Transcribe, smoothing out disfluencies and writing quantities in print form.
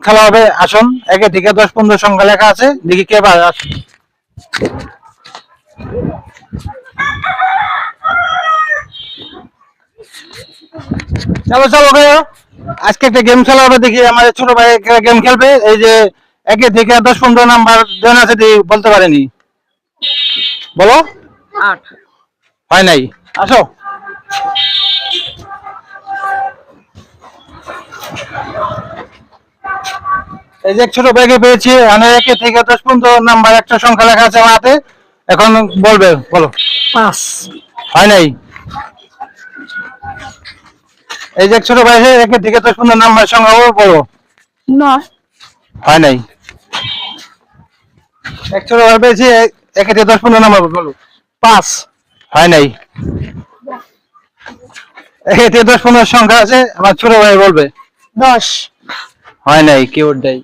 খেলা হবে। আসুন, 1 থেকে 10 পর্যন্ত সংখ্যা লেখা আছে, দেখি কে পারে। চলো চলো ভাইয়া, আজকে একটা গেম খেলা হবে, দেখি আমাদের ছোট ভাই গেম খেলবে। এই যে 1 থেকে 10 পর্যন্ত নাম্বার দেন আছে, বলতে পারেনি, বলো। 8 হয় নাই, আসো। এই যে ছোট ভাইকে পেয়েছি, মানে 1 থেকে 10 পর্যন্ত নাম্বার একটা সংখ্যা লেখা আছে আমার হাতে, এখন বলবে, বলো। 5 হয় নাই। এই যে ছোট ভাই, 1 থেকে 10 পর্যন্ত নাম্বার সংখ্যা বলো। 9 হয় নাই। এক ছোট ভাই পেয়েছি, 1 থেকে 10 পর্যন্ত নাম্বার বলো। 5 হয় নাই। 1 থেকে 10 পর্যন্ত সংখ্যা আছে, আমার ছোট ভাই বলবে। 10 হয় নাই, কিবোর্ড দেয়।